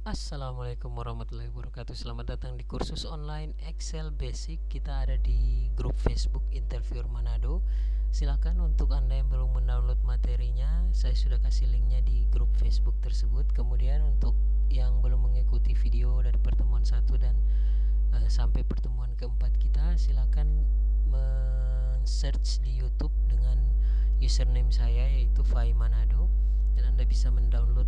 Assalamualaikum warahmatullahi wabarakatuh. Selamat datang di kursus online Excel Basic. Kita ada di grup Facebook Interviewer Manado. Silakan untuk Anda yang belum mendownload materinya, saya sudah kasih linknya di grup Facebook tersebut. Kemudian untuk yang belum mengikuti video dari pertemuan 1 dan sampai pertemuan keempat kita, silakan men-search di YouTube dengan username saya yaitu Fai Manado, dan Anda bisa mendownload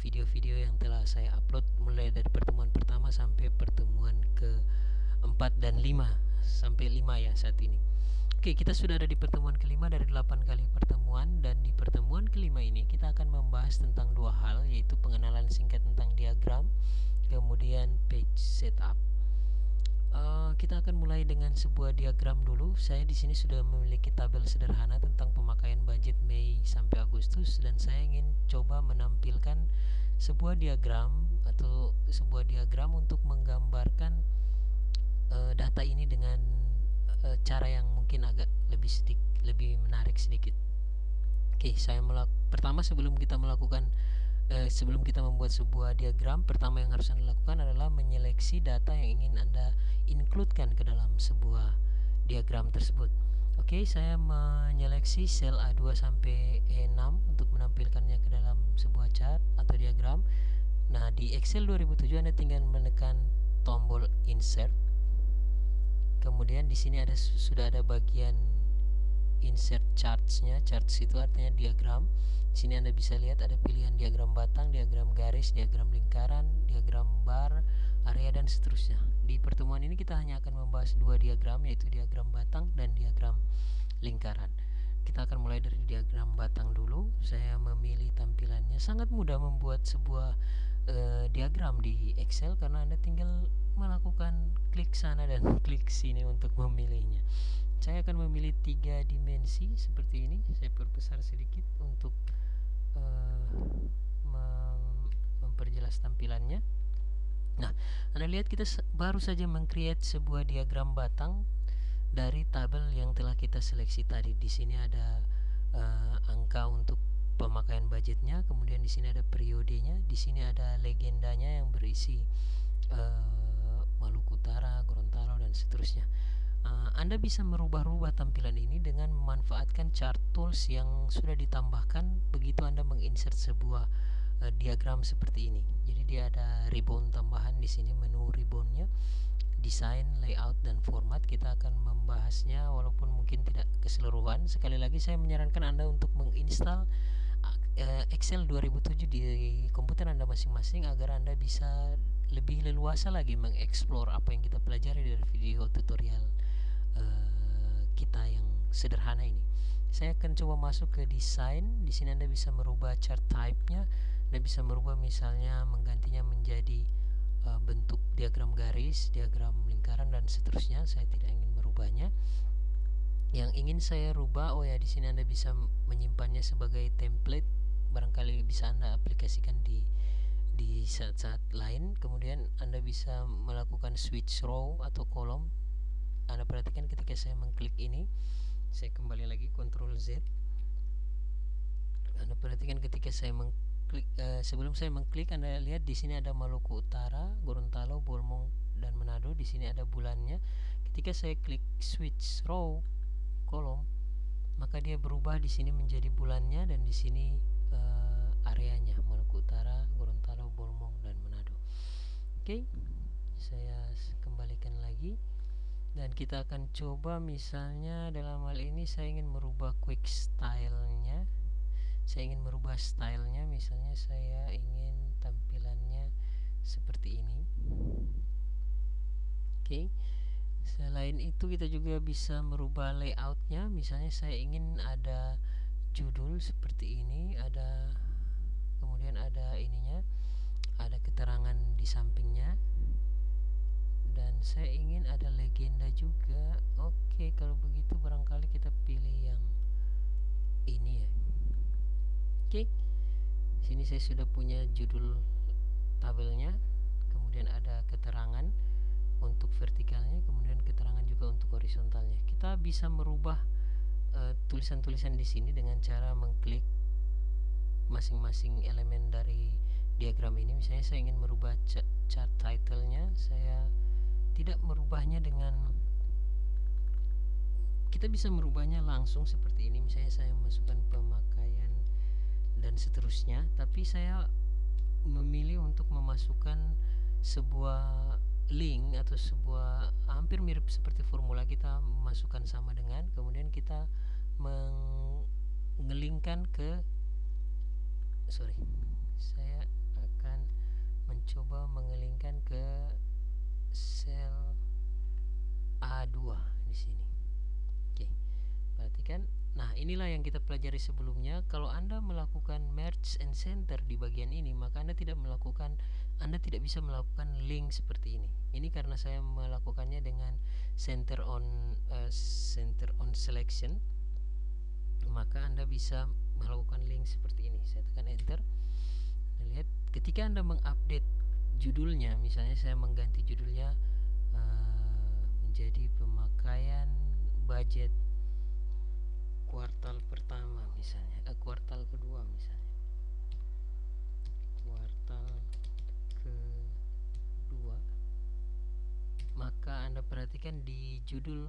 video-video yang telah saya upload mulai dari pertemuan pertama sampai pertemuan ke-4 dan 5 sampai 5 ya saat ini. Oke, kita sudah ada di pertemuan kelima dari 8 kali pertemuan, dan di pertemuan kelima ini kita akan membahas tentang dua hal, yaitu pengenalan singkat tentang diagram, kemudian page setup. Kita akan mulai dengan sebuah diagram dulu. Saya di sini sudah memiliki tabel sederhana tentang pemakaian budget Mei sampai Agustus, dan saya ingin coba menampilkan sebuah diagram untuk menggambarkan data ini dengan cara yang mungkin agak lebih menarik sedikit. Oke, pertama sebelum kita membuat sebuah diagram, pertama yang harus Anda lakukan adalah menyeleksi data yang ingin Anda includekan ke dalam sebuah diagram tersebut. Oke, saya menyeleksi sel A2 sampai E6 untuk menampilkannya ke dalam sebuah chart atau diagram. Nah, di Excel 2007 Anda tinggal menekan tombol insert. Kemudian di sini sudah ada bagian insert charts-nya. Charts itu artinya diagram. Di sini Anda bisa lihat ada pilihan diagram batang, diagram garis, diagram lingkaran, diagram bar, area, dan seterusnya. Di pertemuan ini kita hanya akan membahas dua diagram, yaitu diagram batang dan diagram lingkaran. Kita akan mulai dari diagram batang dulu. Saya memilih tampilannya. Sangat mudah membuat sebuah diagram di Excel karena Anda tinggal melakukan klik sana dan klik sini untuk memilihnya. Saya akan memilih 3 dimensi seperti ini. Saya perbesar sedikit untuk memperjelas tampilannya. Nah, Anda lihat kita baru saja meng-create sebuah diagram batang dari tabel yang telah kita seleksi tadi. Di sini ada angka untuk pemakaian budgetnya, kemudian di sini ada periodenya, di sini ada legendanya yang berisi Maluku Utara, Gorontalo, dan seterusnya. Anda bisa merubah-rubah tampilan ini dengan memanfaatkan chart tools yang sudah ditambahkan begitu Anda menginsert sebuah diagram seperti ini. Jadi dia ada ribbon tambahan di sini, menu ribbonnya, desain, layout, dan format. Kita akan membahasnya walaupun mungkin tidak keseluruhan. Sekali lagi saya menyarankan Anda untuk menginstal Excel 2007 di komputer Anda masing-masing agar Anda bisa lebih leluasa lagi mengeksplor apa yang kita pelajari dari video tutorial kita yang sederhana ini. Saya akan coba masuk ke desain. Di sini Anda bisa merubah chart type-nya. Anda bisa merubah misalnya menggantinya menjadi bentuk diagram garis, diagram lingkaran, dan seterusnya. Saya tidak ingin merubahnya. Yang ingin saya rubah, di sini Anda bisa menyimpannya sebagai template. Barangkali bisa Anda aplikasikan di saat-saat lain. Kemudian Anda bisa melakukan switch row atau kolom. Anda perhatikan ketika saya mengklik ini, saya kembali lagi Ctrl Z. Anda perhatikan ketika saya mengklik, sebelum saya mengklik, Anda lihat di sini ada Maluku Utara, Gorontalo, Bolmong, dan Manado. Di sini ada bulannya. Ketika saya klik switch row kolom, maka dia berubah di sini menjadi bulannya, dan di sini areanya Maluku Utara, Gorontalo, Bolmong, dan Manado. Oke, saya kembalikan lagi. Dan kita akan coba misalnya dalam hal ini saya ingin merubah quick style-nya. Saya ingin merubah stylenya, misalnya saya ingin tampilannya seperti ini. Oke. Selain itu kita juga bisa merubah layout-nya. Misalnya saya ingin ada judul seperti ini, kemudian ada ininya, ada keterangan di sampingnya, dan saya ingin ada legenda juga. Oke, kalau begitu barangkali kita pilih yang ini ya. Oke, sini saya sudah punya judul tabelnya, kemudian ada keterangan untuk vertikalnya, kemudian keterangan juga untuk horizontalnya. Kita bisa merubah tulisan-tulisan di sini dengan cara mengklik masing-masing elemen dari diagram ini. Misalnya saya ingin merubah chart title-nya, saya tidak merubahnya dengan, kita bisa merubahnya langsung seperti ini. Misalnya saya masukkan pemakaian dan seterusnya, tapi saya memilih untuk memasukkan sebuah link atau sebuah hampir mirip seperti formula, kita masukkan sama dengan, kemudian kita mengelingkan ke, saya akan mencoba mengelingkan ke sel A2 di sini. Oke, perhatikan. Nah, inilah yang kita pelajari sebelumnya. Kalau Anda melakukan merge and center di bagian ini, maka Anda tidak bisa melakukan link seperti ini. Ini karena saya melakukannya dengan center on selection, maka Anda bisa melakukan link seperti ini. Saya tekan enter. Nah, lihat, ketika Anda mengupdate judulnya, misalnya saya mengganti judulnya menjadi pemakaian budget kuartal pertama misalnya, kuartal kedua misalnya, kuartal kedua, maka Anda perhatikan di judul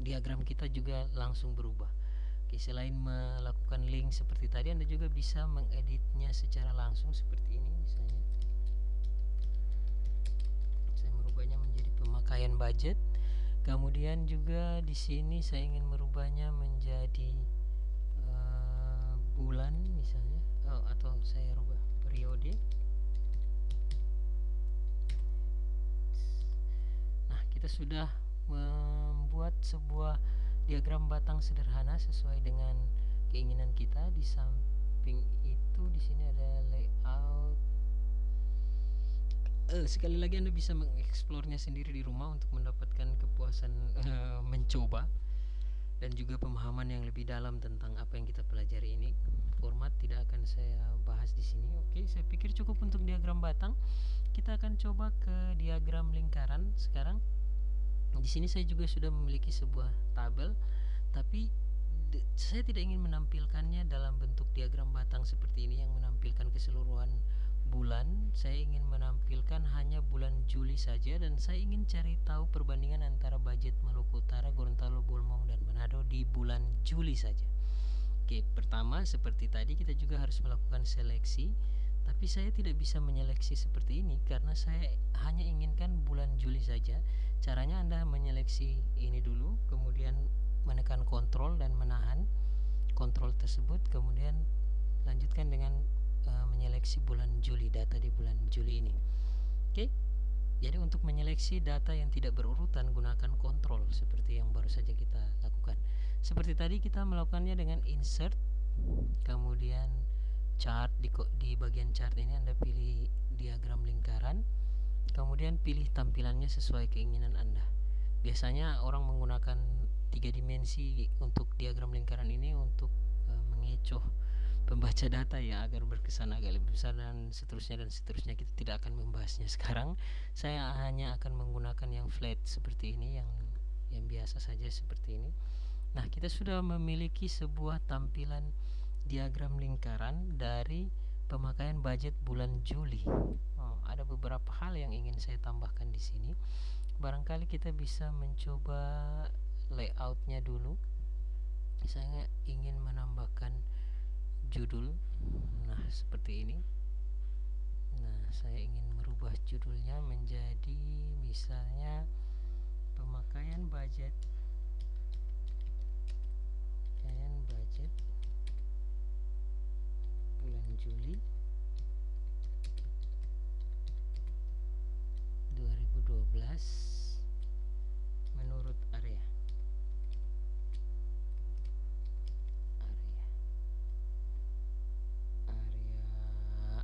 diagram kita juga langsung berubah. Oke, selain melakukan link seperti tadi, Anda juga bisa mengeditnya secara langsung seperti ini. Misalnya saya merubahnya menjadi pemakaian budget. Kemudian juga di sini saya ingin merubahnya menjadi bulan misalnya, atau saya rubah periode. Nah, kita sudah membuat sebuah diagram batang sederhana sesuai dengan keinginan kita. Di samping itu di sini ada layout. Sekali lagi Anda bisa mengeksplornya sendiri di rumah untuk mendapatkan kepuasan mencoba dan juga pemahaman yang lebih dalam tentang apa yang kita pelajari ini. Format tidak akan saya bahas di sini. Oke, saya pikir cukup untuk diagram batang. Kita akan coba ke diagram lingkaran sekarang. Di sini saya juga sudah memiliki sebuah tabel, tapi saya tidak ingin menampilkannya dalam bentuk diagram batang seperti ini yang menampilkan keseluruhan bulan. Saya ingin menampilkan hanya bulan Juli saja, dan saya ingin cari tahu perbandingan antara budget Maluku Utara, Gorontalo, Bolmong, dan Manado di bulan Juli saja. Oke, pertama seperti tadi kita juga harus melakukan seleksi, tapi saya tidak bisa menyeleksi seperti ini karena saya hanya inginkan bulan Juli saja. Caranya Anda menyeleksi ini dulu, kemudian menekan kontrol dan menahan kontrol tersebut, kemudian lanjutkan dengan menyeleksi bulan Juli, data di bulan Juli ini. Oke, jadi untuk menyeleksi data yang tidak berurutan, gunakan kontrol seperti yang baru saja kita lakukan. Seperti tadi kita melakukannya dengan insert, kemudian chart. Di bagian chart ini Anda pilih diagram lingkaran, kemudian pilih tampilannya sesuai keinginan Anda. Biasanya orang menggunakan 3 dimensi untuk diagram lingkaran ini untuk mengecoh pembaca data ya, agar berkesan agak lebih besar dan seterusnya. Kita tidak akan membahasnya sekarang. Saya hanya akan menggunakan yang flat seperti ini, yang biasa saja seperti ini. Nah, kita sudah memiliki sebuah tampilan diagram lingkaran dari pemakaian budget bulan Juli. Ada beberapa hal yang ingin saya tambahkan di sini. Barangkali kita bisa mencoba layoutnya dulu. Saya ingin menambahkan judul. Nah, seperti ini. Nah, saya ingin merubah judulnya menjadi misalnya pemakaian budget bulan Juli 2012 menurut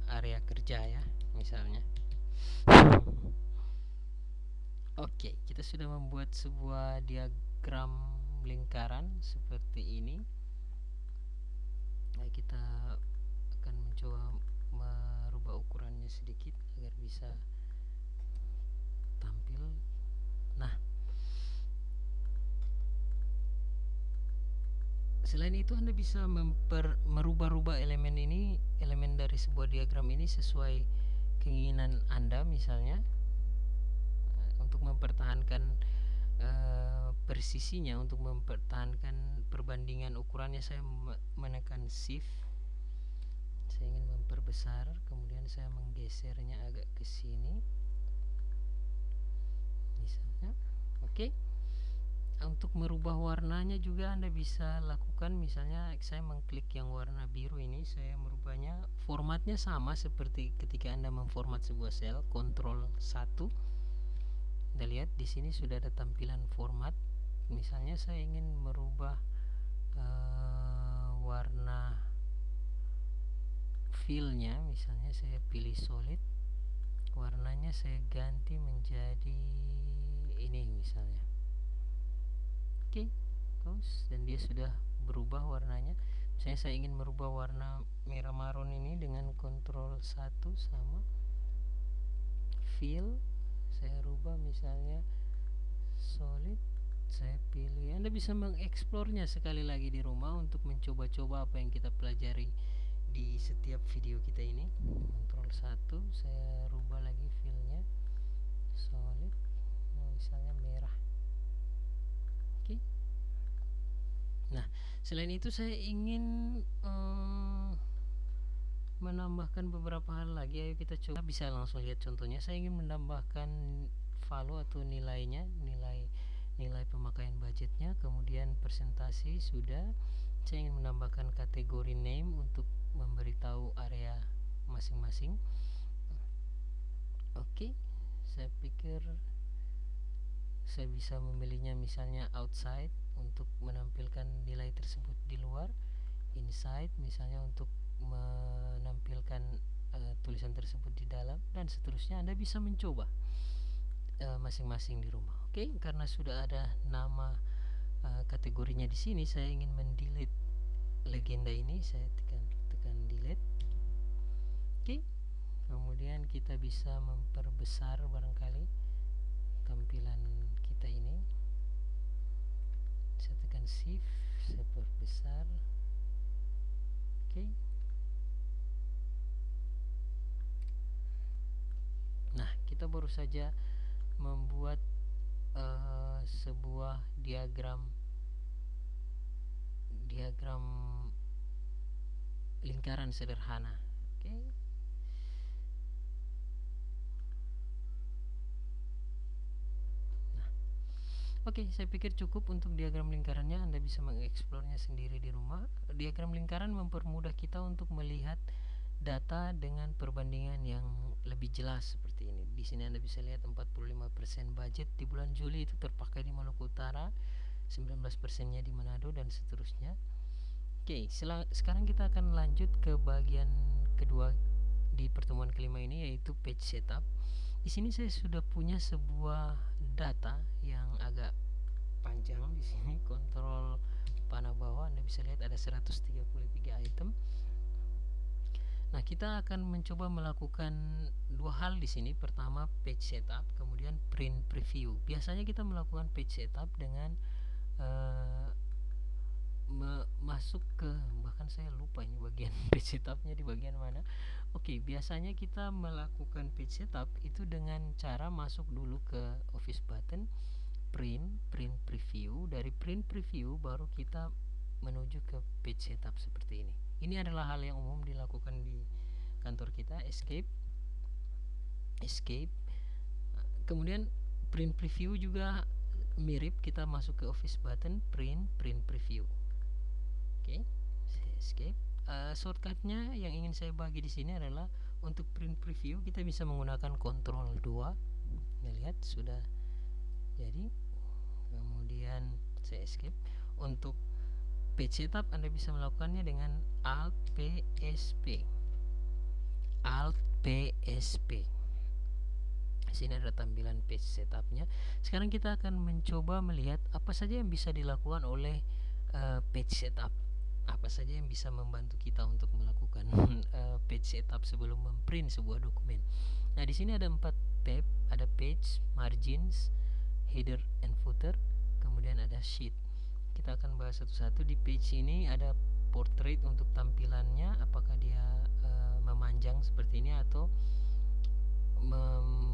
area kerja ya misalnya. Oke, kita sudah membuat sebuah diagram lingkaran seperti ini. Nah, kita akan mencoba merubah ukurannya sedikit agar bisa tampil. Nah, Selain itu Anda bisa merubah-rubah elemen ini, elemen dari sebuah diagram ini sesuai keinginan Anda. Misalnya untuk mempertahankan presisinya, untuk mempertahankan perbandingan ukurannya, saya menekan shift. Saya ingin memperbesar, kemudian saya menggesernya agak ke sini misalnya. Oke. Untuk merubah warnanya juga Anda bisa lakukan. Misalnya saya mengklik yang warna biru ini, saya merubahnya. Formatnya sama seperti ketika Anda memformat sebuah sel, Ctrl 1. Anda lihat di sini sudah ada tampilan format. Misalnya saya ingin merubah warna fillnya, misalnya saya pilih solid, warnanya saya ganti menjadi ini misalnya. Oke, dan dia sudah berubah warnanya. Misalnya saya ingin merubah warna merah marun ini dengan Ctrl 1 sama fill, saya rubah misalnya solid, saya pilih. Anda bisa mengeksplornya sekali lagi di rumah untuk mencoba-coba apa yang kita pelajari di setiap video kita ini. Ctrl 1, saya rubah lagi fillnya solid, misalnya merah. Oke. Nah, selain itu saya ingin menambahkan beberapa hal lagi. Ayo kita coba, bisa langsung lihat contohnya. Saya ingin menambahkan value atau nilainya, nilai pemakaian budgetnya, kemudian presentasi sudah. Saya ingin menambahkan kategori name untuk memberitahu area masing-masing. Oke, saya pikir saya bisa memilihnya misalnya outside untuk menampilkan nilai tersebut di luar, inside misalnya untuk menampilkan tulisan tersebut di dalam, dan seterusnya. Anda bisa mencoba masing-masing di rumah. Oke, karena sudah ada nama kategorinya di sini, saya ingin mendelete legenda ini, saya tekan delete. Oke, kemudian kita bisa memperbesar barangkali tampilan kita ini. Saya tekan shift, saya perbesar. Oke. Nah, kita baru saja membuat sebuah diagram lingkaran sederhana. Oke. Oke, saya pikir cukup untuk diagram lingkarannya. Anda bisa mengeksplornya sendiri di rumah. Diagram lingkaran mempermudah kita untuk melihat data dengan perbandingan yang lebih jelas seperti ini. Di sini Anda bisa lihat 45% budget di bulan Juli itu terpakai di Maluku Utara, 19%-nya di Manado, dan seterusnya. Oke, sekarang kita akan lanjut ke bagian kedua di pertemuan kelima ini, yaitu page setup. Di sini saya sudah punya sebuah data yang agak panjang di sini. Kontrol panah bawah, Anda bisa lihat ada 133 item. Nah, kita akan mencoba melakukan dua hal di sini. Pertama, page setup, kemudian print preview. Biasanya kita melakukan page setup dengan masuk ke, bahkan saya lupa ini bagian page setupnya di bagian mana. Oke, biasanya kita melakukan page setup itu dengan cara masuk dulu ke office button, print preview. Dari print preview baru kita menuju ke page setup seperti ini. Ini adalah hal yang umum dilakukan di kantor kita. Escape, kemudian print preview juga mirip, kita masuk ke office button, print preview. Oke, escape. Shortcutnya yang ingin saya bagi di sini adalah untuk print preview kita bisa menggunakan Ctrl 2. Ya, lihat sudah jadi. Kemudian saya escape. Untuk page setup Anda bisa melakukannya dengan Alt PSP. Sini ada tampilan page setupnya. Sekarang kita akan mencoba melihat apa saja yang bisa dilakukan oleh page setup. Apa saja yang bisa membantu kita untuk melakukan page setup sebelum memprint sebuah dokumen. Nah, di sini ada 4 tab, ada page, margins, header and footer, kemudian ada sheet. Kita kita akan bahas satu-satu. Di page ini ada portrait untuk tampilannya, apakah dia memanjang seperti ini atau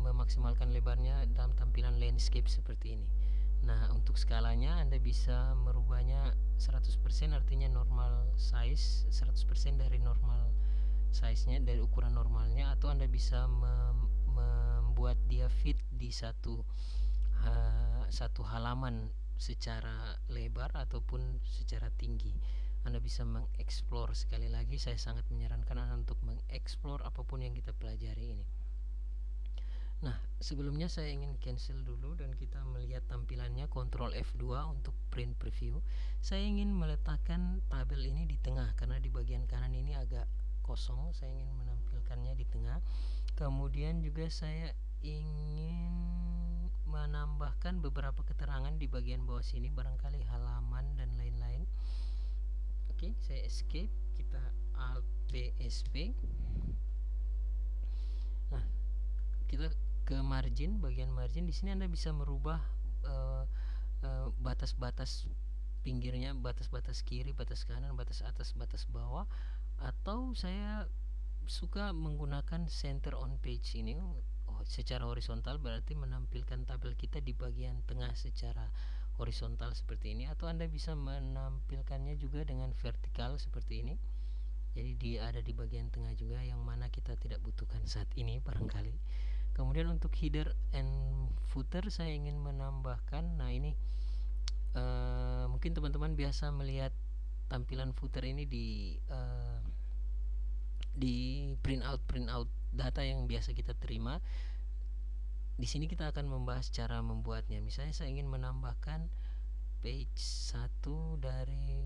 memaksimalkan lebarnya dalam tampilan landscape seperti ini. Nah, untuk skalanya Anda bisa merubahnya 100%, artinya normal size 100% dari normal size-nya, dari ukuran normalnya, atau Anda bisa membuat dia fit di satu halaman secara lebar ataupun secara tinggi. Anda bisa mengeksplor. Sekali lagi saya sangat menyarankan Anda untuk mengeksplor apapun yang kita pelajari ini. Nah, sebelumnya saya ingin cancel dulu dan kita melihat tampilannya. Ctrl F2 untuk print preview. Saya ingin meletakkan tabel ini di tengah karena di bagian kanan ini agak kosong. Saya ingin menampilkannya di tengah. Kemudian juga saya ingin menambahkan beberapa keterangan di bagian bawah sini, barangkali halaman dan lain-lain. Oke, saya escape, kita Alt PSP. Nah, kita ke margin, bagian margin. Di sini Anda bisa merubah batas-batas pinggirnya, batas-batas kiri, batas kanan, batas atas, batas bawah, atau saya suka menggunakan center on page ini secara horizontal, berarti menampilkan tabel kita di bagian tengah secara horizontal seperti ini, atau Anda bisa menampilkannya juga dengan vertikal seperti ini. Jadi dia ada di bagian tengah juga, yang mana kita tidak butuhkan saat ini barangkali. Kemudian untuk header and footer saya ingin menambahkan. Nah, ini mungkin teman-teman biasa melihat tampilan footer ini di print out data yang biasa kita terima. Di sini kita akan membahas cara membuatnya. Misalnya saya ingin menambahkan page 1 dari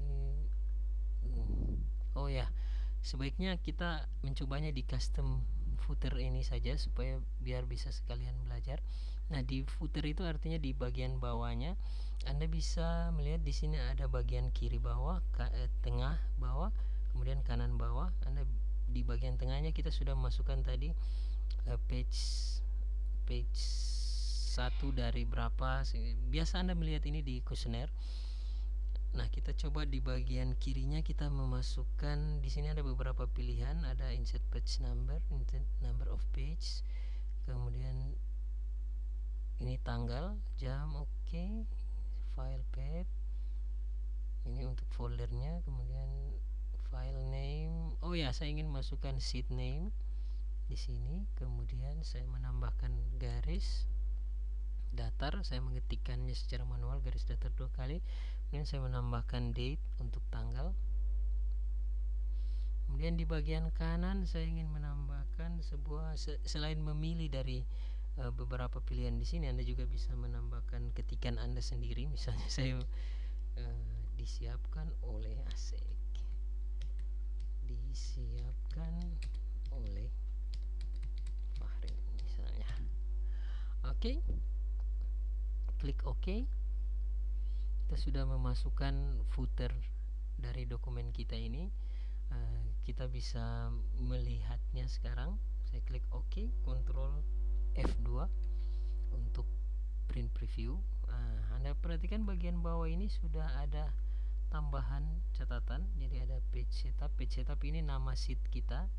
sebaiknya kita mencobanya di custom footer ini saja supaya biar bisa sekalian belajar. Nah, di footer itu artinya di bagian bawahnya Anda bisa melihat di sini ada bagian kiri bawah, tengah bawah, kemudian kanan bawah. Anda di bagian tengahnya kita sudah masukkan tadi page 1 dari berapa. Biasa Anda melihat ini di kuesioner. Nah, kita coba di bagian kirinya kita memasukkan, di sini ada beberapa pilihan, ada insert page number, insert number of page, kemudian ini tanggal, jam, oke, file path, ini untuk foldernya, kemudian file name. Saya ingin masukkan sheet name di sini, kemudian saya menambahkan garis datar, saya mengetikkannya secara manual, garis datar 2 kali. Kemudian saya menambahkan date untuk tanggal. Kemudian di bagian kanan saya ingin menambahkan selain memilih dari beberapa pilihan di sini, Anda juga bisa menambahkan ketikan Anda sendiri. Misalnya saya disiapkan oleh Asek, disiapkan oleh Fahri misalnya. Oke. Klik OK. Kita sudah memasukkan footer dari dokumen kita ini. Kita bisa melihatnya sekarang. Saya klik OK, Ctrl F2 untuk print preview. Anda perhatikan bagian bawah ini sudah ada tambahan catatan. Jadi ada page setup. Page setup ini nama sheet kita,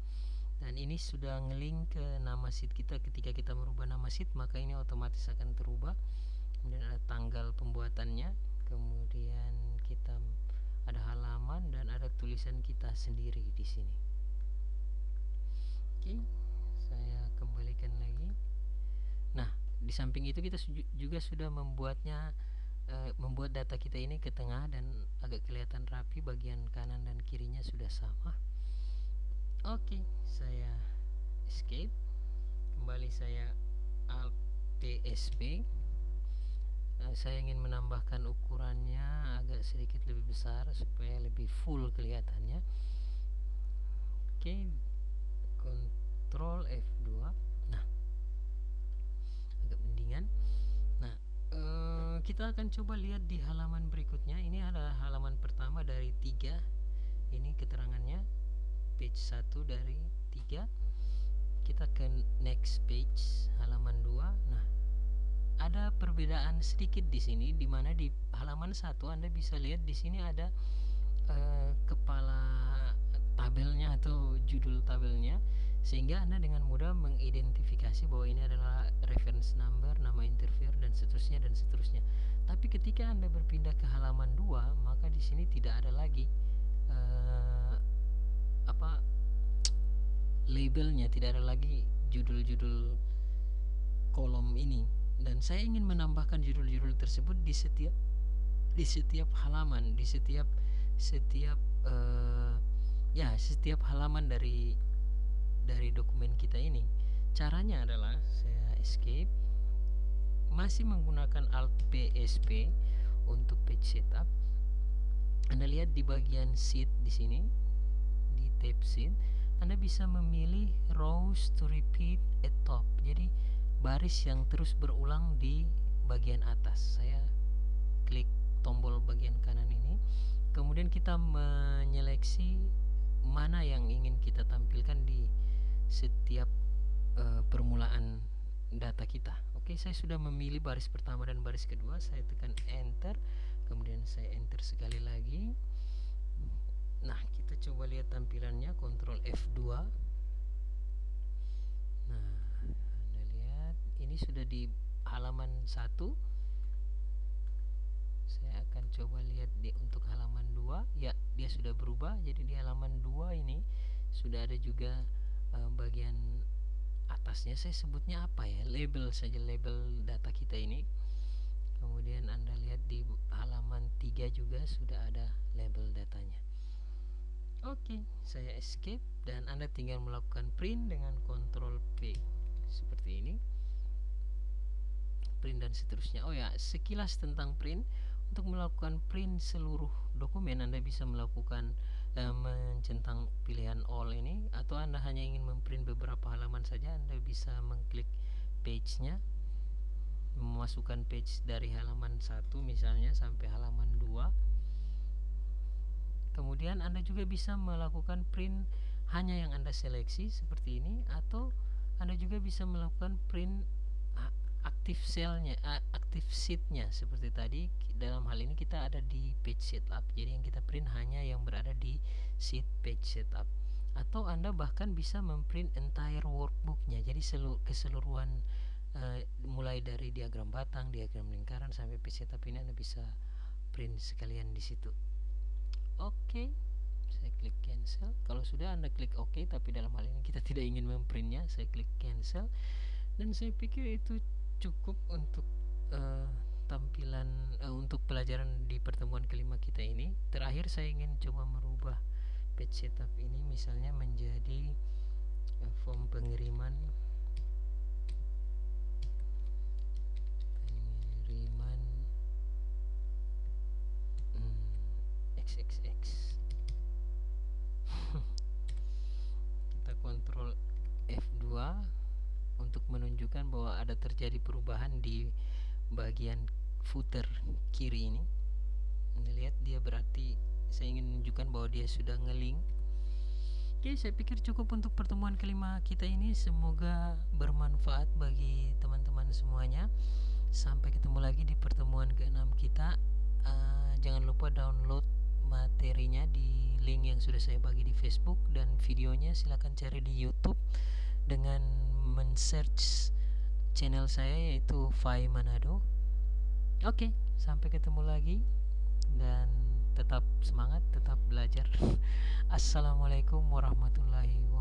dan ini sudah ngelink ke nama sheet kita. Ketika kita merubah nama sheet, maka ini otomatis akan terubah. Kemudian ada tanggal pembuatannya, kemudian kita ada halaman dan ada tulisan kita sendiri di sini. Oke, saya kembalikan lagi. Nah, di samping itu kita juga sudah membuat data kita ini ke tengah dan agak kelihatan rapi. Bagian kanan dan kirinya sudah sama. Oke, saya escape, kembali saya Alt PSP. Saya ingin menambahkan ukurannya agak sedikit lebih besar supaya lebih full kelihatannya. Oke, Ctrl F2. Nah, agak mendingan. Nah, kita akan coba lihat di halaman berikutnya. Ini adalah halaman pertama dari 3. Ini keterangannya, page 1 dari 3. Kita ke next page, halaman 2. Nah, ada perbedaan sedikit di sini, di mana di halaman 1 Anda bisa lihat di sini ada kepala tabelnya atau judul tabelnya, sehingga Anda dengan mudah mengidentifikasi bahwa ini adalah reference number, nama interviewer, dan seterusnya dan seterusnya. Tapi ketika Anda berpindah ke halaman 2, maka di sini tidak ada lagi labelnya, tidak ada lagi judul-judul kolom ini. Dan saya ingin menambahkan judul-judul tersebut di setiap halaman, di setiap halaman dari dokumen kita ini. Caranya adalah saya escape, masih menggunakan Alt PSP untuk page setup. Anda lihat di bagian sheet di sini, di tab sheet, Anda bisa memilih rows to repeat at top. Jadi baris yang terus berulang di bagian atas. Saya klik tombol bagian kanan ini. Kemudian kita menyeleksi mana yang ingin kita tampilkan di setiap permulaan data kita. Oke, saya sudah memilih baris pertama dan baris kedua. Saya tekan enter, kemudian saya enter sekali lagi. Nah, kita coba lihat tampilannya, Ctrl F2. Nah, Anda lihat ini sudah di halaman 1. Saya akan coba lihat untuk halaman 2. Ya, dia sudah berubah. Jadi di halaman 2 ini sudah ada juga bagian atasnya, saya sebutnya apa ya, label saja, label data kita ini. Kemudian Anda lihat di halaman 3 juga sudah ada label datanya. Oke, saya escape dan Anda tinggal melakukan print dengan Ctrl P seperti ini. Print dan seterusnya. Oh ya, sekilas tentang print. Untuk melakukan print seluruh dokumen, Anda bisa melakukan mencentang pilihan all ini, atau Anda hanya ingin memprint beberapa halaman saja, Anda bisa mengklik page-nya, memasukkan page dari halaman 1 misalnya sampai halaman 2. Kemudian Anda juga bisa melakukan print hanya yang Anda seleksi seperti ini, atau Anda juga bisa melakukan print aktif cell-nya, aktif sheet-nya seperti tadi. Dalam hal ini kita ada di page setup, jadi yang kita print hanya yang berada di sheet page setup. Atau Anda bahkan bisa memprint entire workbook-nya, jadi keseluruhan mulai dari diagram batang, diagram lingkaran sampai page setup ini Anda bisa print sekalian di situ. Oke, saya klik cancel. Kalau sudah Anda klik OK, tapi dalam hal ini kita tidak ingin memprintnya, saya klik cancel. Dan saya pikir itu cukup untuk tampilan untuk pelajaran di pertemuan kelima kita ini. Terakhir saya ingin coba merubah page setup ini misalnya menjadi form pengiriman XXX. Kita Ctrl F2 untuk menunjukkan bahwa ada terjadi perubahan di bagian footer kiri ini. Anda lihat dia, berarti saya ingin menunjukkan bahwa dia sudah nge-link. Oke, saya pikir cukup untuk pertemuan kelima kita ini. Semoga bermanfaat bagi teman-teman semuanya. Sampai ketemu lagi di pertemuan ke-6 kita. Jangan lupa download materinya di link yang sudah saya bagi di Facebook, dan videonya silahkan cari di YouTube dengan men-search channel saya yaitu Fai Manado. Oke, sampai ketemu lagi dan tetap semangat, tetap belajar. Assalamualaikum warahmatullahi wabarakatuh.